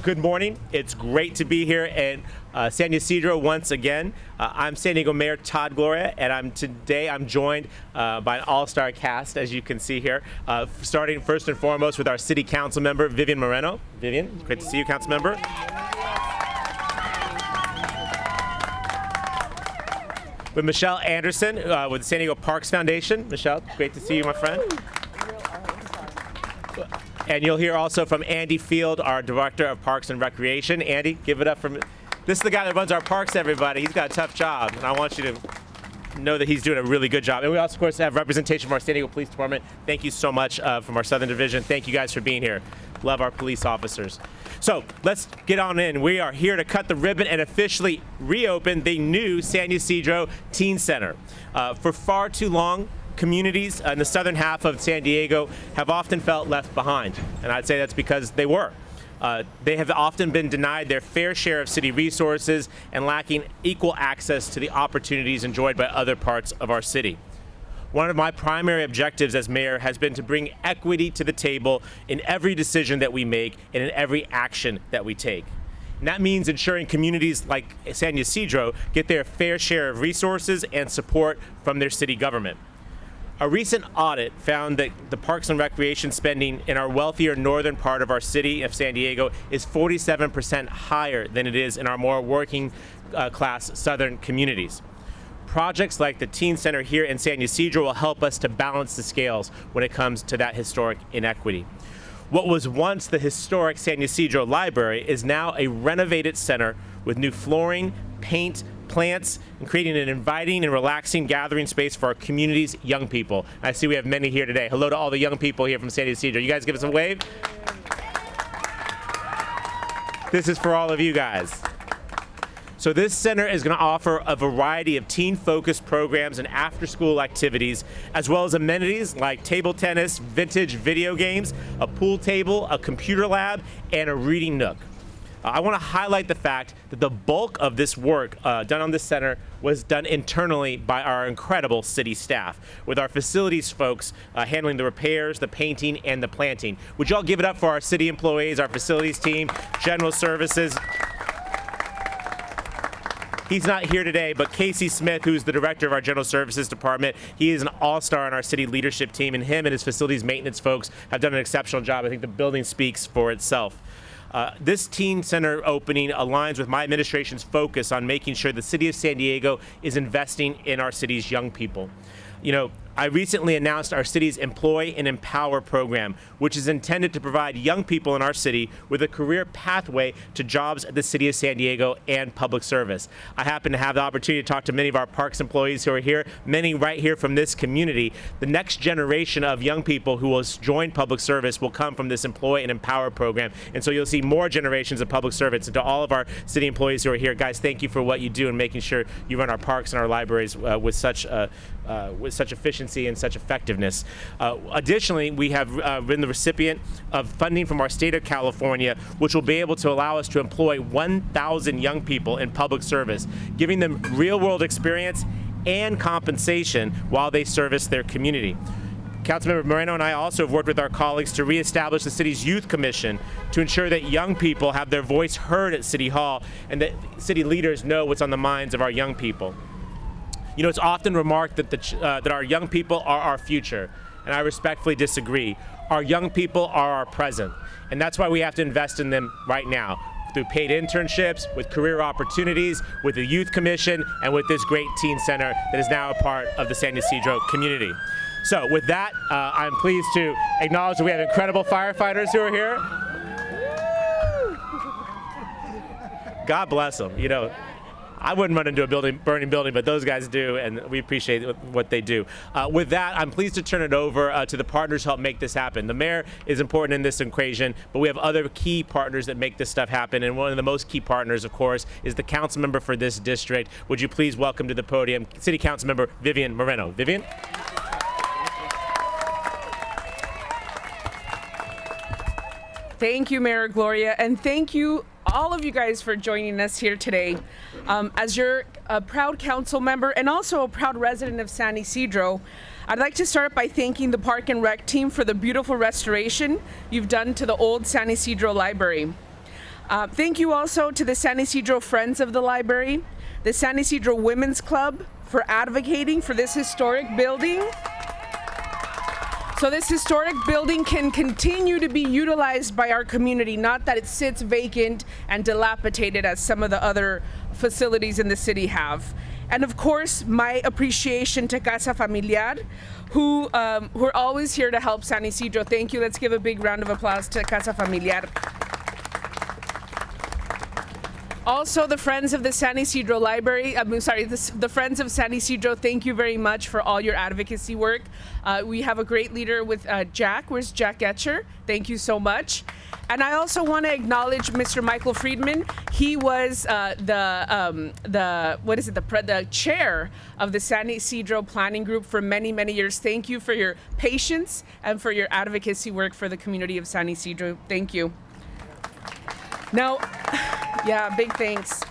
Good morning. It's great to be here in San Ysidro once again. I'm San Diego Mayor Todd Gloria, and today I'm joined by an all-star cast, as you can see here, starting first and foremost with our City Council member, Vivian Moreno. Vivian, great to see you, Council member. With Michelle Anderson with the San Diego Parks Foundation. Michelle, great to see you, my friend. And you'll hear also from Andy Field, our Director of Parks and Recreation. Andy, give it up for me. This is the guy that runs our parks, everybody. He's got a tough job, and I want you to know that he's doing a really good job. And we also, of course, have representation from our San Diego Police Department. Thank you so much from our Southern Division. Thank you guys for being here. Love our police officers. So let's get on in. We are here to cut the ribbon and officially reopen the new San Ysidro Teen Center. For far too long, communities in the southern half of San Diego have often felt left behind, and I'd say that's because they were. They have often been denied their fair share of city resources and lacking equal access to the opportunities enjoyed by other parts of our city. One of my primary objectives as mayor has been to bring equity to the table in every decision that we make and in every action that we take. And that means ensuring communities like San Ysidro get their fair share of resources and support from their city government. A recent audit found that the Parks and Recreation spending in our wealthier northern part of our city of San Diego is 47% higher than it is in our more working class southern communities. Projects like the Teen Center here in San Ysidro will help us to balance the scales when it comes to that historic inequity. What was once the historic San Ysidro Library is now a renovated center with new flooring, paint, plants, and creating an inviting and relaxing gathering space for our community's young people. I see we have many here today. Hello to all the young people here from San Ysidro. You guys give us a wave. This is for all of you guys. So this center is going to offer a variety of teen-focused programs and after-school activities, as well as amenities like table tennis, vintage video games, a pool table, a computer lab, and a reading nook. I want to highlight the fact that the bulk of this work done on this center was done internally by our incredible city staff, with our facilities folks handling the repairs, the painting, and the planting. Would you all give it up for our city employees, our facilities team, general services? He's not here today, but Casey Smith, who's the director of our General Services Department, he is an all-star on our city leadership team, and him and his facilities maintenance folks have done an exceptional job. I think the building speaks for itself. This teen center opening aligns with my administration's focus on making sure the city of San Diego is investing in our city's young people. You know, I recently announced our city's Employ and Empower program, which is intended to provide young people in our city with a career pathway to jobs at the city of San Diego and public service. I happen to have the opportunity to talk to many of our parks employees who are here, many right here from this community. The next generation of young people who will join public service will come from this Employ and Empower program. And so you'll see more generations of public servants. And to all of our city employees who are here, guys, thank you for what you do and making sure you run our parks and our libraries with such efficiency and such effectiveness. Additionally, we have been the recipient of funding from our state of California, which will be able to allow us to employ 1,000 young people in public service, giving them real-world experience and compensation while they service their community. Councilmember Moreno and I also have worked with our colleagues to reestablish the city's Youth Commission to ensure that young people have their voice heard at City Hall and that city leaders know what's on the minds of our young people. You know, it's often remarked that that our young people are our future, and I respectfully disagree. Our young people are our present, and that's why we have to invest in them right now through paid internships, with career opportunities, with the Youth Commission, and with this great teen center that is now a part of the San Ysidro community. So with that, I'm pleased to acknowledge that we have incredible firefighters who are here. God bless them. You know, I wouldn't run into a burning building, but those guys do, and we appreciate what they do. With that, I'm pleased to turn it over to the partners who help make this happen. The mayor is important in this equation, but we have other key partners that make this stuff happen, and one of the most key partners, of course, is the council member for this district. Would you please welcome to the podium City Council Member Vivian Moreno. Vivian? Thank you, Mayor Gloria, and thank you all of you guys for joining us here today. As you're a proud council member and also a proud resident of San Ysidro, I'd like to start by thanking the Park and Rec team for the beautiful restoration you've done to the old San Ysidro Library. Thank you also to the San Ysidro Friends of the Library, the San Ysidro Women's Club for advocating for this historic building. So this historic building can continue to be utilized by our community, not that it sits vacant and dilapidated as some of the other facilities in the city have. And of course, my appreciation to Casa Familiar, who are always here to help San Ysidro. Thank you. Let's give a big round of applause to Casa Familiar. Also, the Friends of the San Ysidro Library, the Friends of San Ysidro, thank you very much for all your advocacy work. We have a great leader with Jack. Where's Jack Etcher? Thank you so much. And I also want to acknowledge Mr. Michael Friedman. He was the chair of the San Ysidro Planning Group for many, many years. Thank you for your patience and for your advocacy work for the community of San Ysidro. Thank you. Now, yeah, big thanks.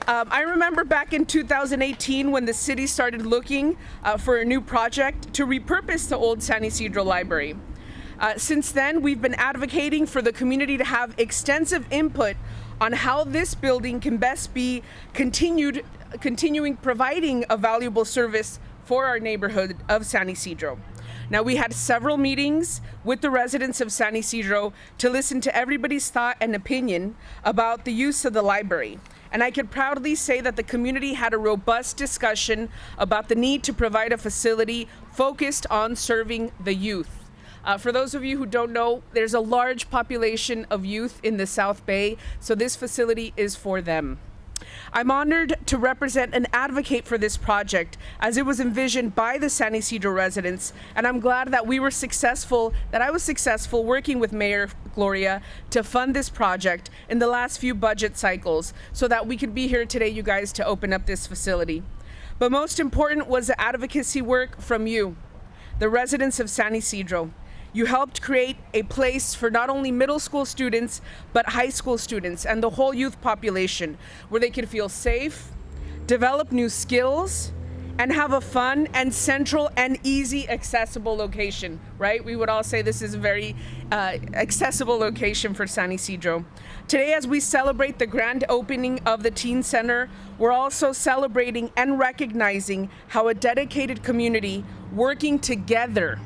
I remember back in 2018 when the city started looking for a new project to repurpose the old San Ysidro Library. Since then, we've been advocating for the community to have extensive input on how this building can best be continuing providing a valuable service for our neighborhood of San Ysidro. Now, we had several meetings with the residents of San Ysidro to listen to everybody's thought and opinion about the use of the library. And I can proudly say that the community had a robust discussion about the need to provide a facility focused on serving the youth. For those of you who don't know, there's a large population of youth in the South Bay, so this facility is for them. I'm honored to represent and advocate for this project as it was envisioned by the San Ysidro residents, and I'm glad that I was successful working with Mayor Gloria to fund this project in the last few budget cycles so that we could be here today, you guys, to open up this facility. But most important was the advocacy work from you, the residents of San Ysidro. You helped create a place for not only middle school students, but high school students and the whole youth population where they could feel safe, develop new skills, and have a fun and central and easy accessible location, right? We would all say this is a very accessible location for San Ysidro. Today, as we celebrate the grand opening of the Teen Center, we're also celebrating and recognizing how a dedicated community working together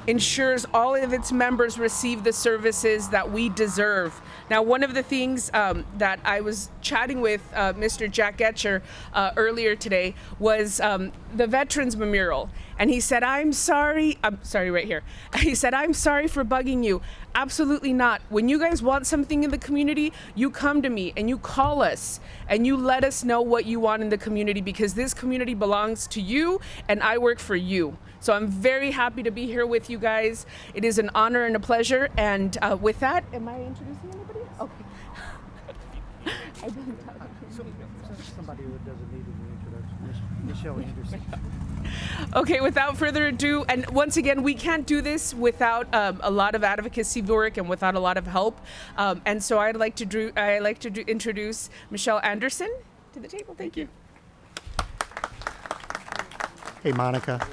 ensures all of its members receive the services that we deserve. Now, one of the things that I was chatting with Mr. Jack Etcher earlier today was the Veterans Memorial. And he said, I'm sorry right here. He said, I'm sorry for bugging you. Absolutely not. When you guys want something in the community, you come to me and you call us and you let us know what you want in the community, because this community belongs to you and I work for you. So I'm very happy to be here with you guys. It is an honor and a pleasure. And with that, am I introducing anybody? Okay. I didn't tell you. Somebody who doesn't need an introduction, Michelle Anderson. Okay, without further ado, and once again, we can't do this without a lot of advocacy work and without a lot of help. And so I'd like to introduce Michelle Anderson to the table. Thank you. Hey, Monica.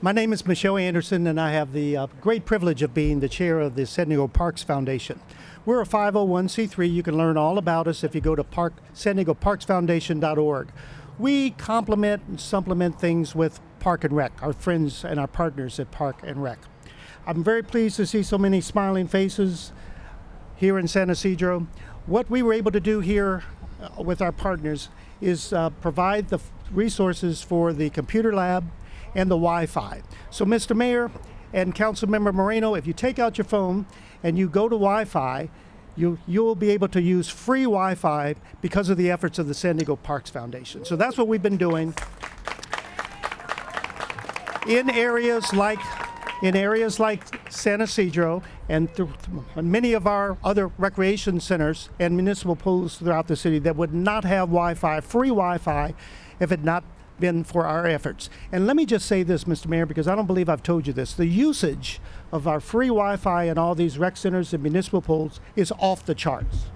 My name is Michelle Anderson, and I have the great privilege of being the chair of the San Ysidro Parks Foundation. We're a 501c3. You can learn all about us if you go to SanYsidroParksFoundation.org. We complement and supplement things with Park and Rec, our friends and our partners at Park and Rec. I'm very pleased to see so many smiling faces here in San Ysidro. What we were able to do here with our partners is provide the resources for the computer lab and the Wi-Fi. So, Mr. Mayor and Councilmember Moreno, if you take out your phone and you go to Wi-Fi, you'll be able to use free Wi-Fi because of the efforts of the San Ysidro Parks Foundation. So that's what we've been doing in areas like San Ysidro and many of our other recreation centers and municipal pools throughout the city that would not have Wi-Fi, free Wi-Fi, if it not been for our efforts. And let me just say this, Mr. Mayor, because I don't believe I've told you this. The usage of our free Wi-Fi in all these rec centers and municipal pools is off the charts.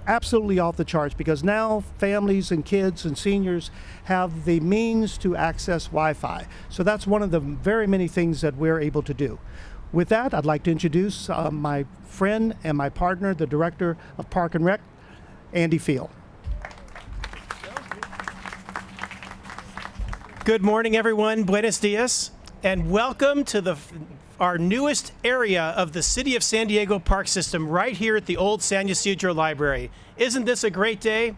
Absolutely off the charts, because now families and kids and seniors have the means to access Wi-Fi. So that's one of the very many things that we're able to do. With that, I'd like to introduce my friend and my partner, the Director of Park and Rec, Andy Field. Good morning, everyone. Buenos dias, and welcome to our newest area of the City of San Diego Park System right here at the old San Ysidro Library. Isn't this a great day?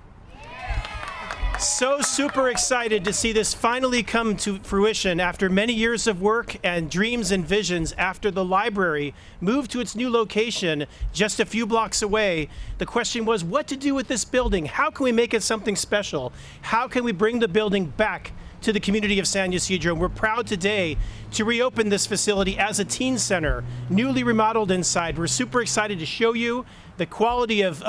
So super excited to see this finally come to fruition after many years of work and dreams and visions. After the library moved to its new location just a few blocks away, the question was what to do with this building. How can we make it something special? How can we bring the building back to the community of San Ysidro? And we're proud today to reopen this facility as a teen center, newly remodeled inside. We're super excited to show you the quality of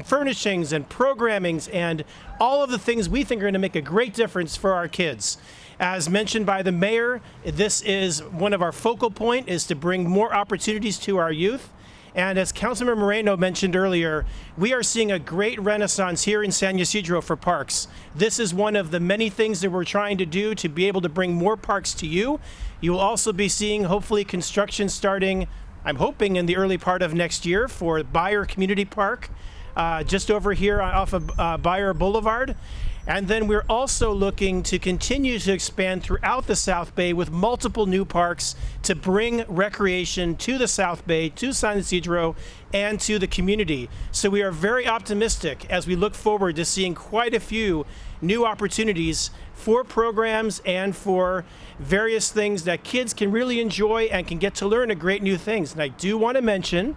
furnishings and programmings and all of the things we think are going to make a great difference for our kids. As mentioned by the mayor, this is one of our focal point is to bring more opportunities to our youth. And as Councilmember Moreno mentioned earlier, we are seeing a great renaissance here in San Ysidro for parks. This is one of the many things that we're trying to do to be able to bring more parks to you. You will also be seeing, hopefully, construction starting, I'm hoping, in the early part of next year for Bayer Community Park, just over here off of Bayer Boulevard. And then we're also looking to continue to expand throughout the South Bay with multiple new parks to bring recreation to the South Bay, to San Ysidro, and to the community. So we are very optimistic as we look forward to seeing quite a few new opportunities for programs and for various things that kids can really enjoy and can get to learn great new things. And I do want to mention,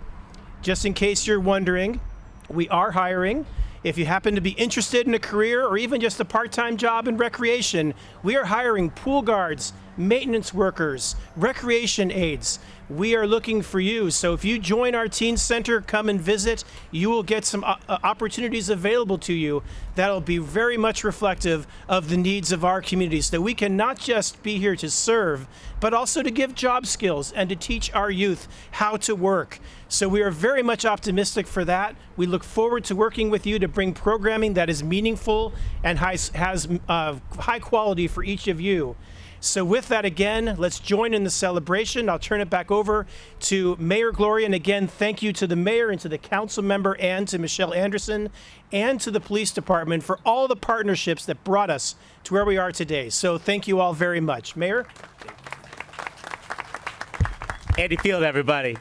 just in case you're wondering, we are hiring. If you happen to be interested in a career or even just a part-time job in recreation, we are hiring pool guards, maintenance workers, recreation aides. We are looking for you. So if you join our teen center, come and visit, you will get some opportunities available to you that'll be very much reflective of the needs of our community. So we can not just be here to serve, but also to give job skills and to teach our youth how to work. So we are very much optimistic for that. We look forward to working with you to bring programming that is meaningful and has high quality for each of you. So with that, again, let's join in the celebration. I'll turn it back over to Mayor Gloria. And again, thank you to the mayor and to the council member and to Michelle Anderson and to the police department for all the partnerships that brought us to where we are today. So thank you all very much. Mayor? Andy Field, everybody.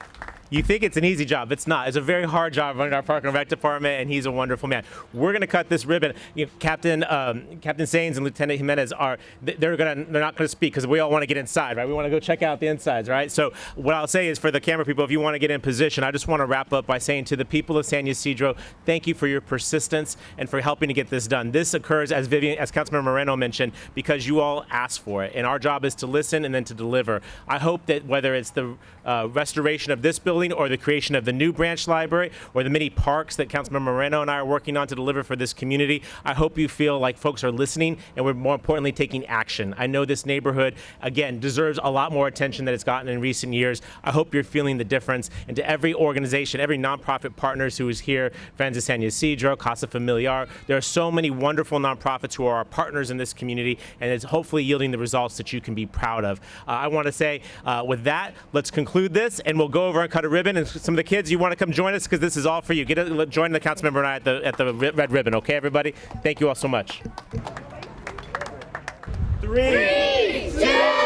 You think it's an easy job. It's not. It's a very hard job running our Park and Rec department, and he's a wonderful man. We're going to cut this ribbon. You know, Captain Sainz and Lieutenant Jimenez they're not going to speak because we all want to get inside, right? We want to go check out the insides, right? So what I'll say is for the camera people, if you want to get in position, I just want to wrap up by saying to the people of San Ysidro, thank you for your persistence and for helping to get this done. This occurs, as Councilmember Moreno mentioned, because you all asked for it, and our job is to listen and then to deliver. I hope that whether it's the restoration of this building or the creation of the new branch library or the many parks that Councilmember Moreno and I are working on to deliver for this community, I hope you feel like folks are listening and we're more importantly taking action. I know this neighborhood, again, deserves a lot more attention than it's gotten in recent years. I hope you're feeling the difference. And to every organization, every nonprofit partners who is here, Friends of San Ysidro, Casa Familiar, there are so many wonderful nonprofits who are our partners in this community, and it's hopefully yielding the results that you can be proud of. I want to say, with that, let's conclude this, and we'll go over and cut a ribbon. And some of the kids, you want to come join us because this is all for you. Join the council member and I at the red ribbon, okay, everybody? Thank you all so much. 3, 2,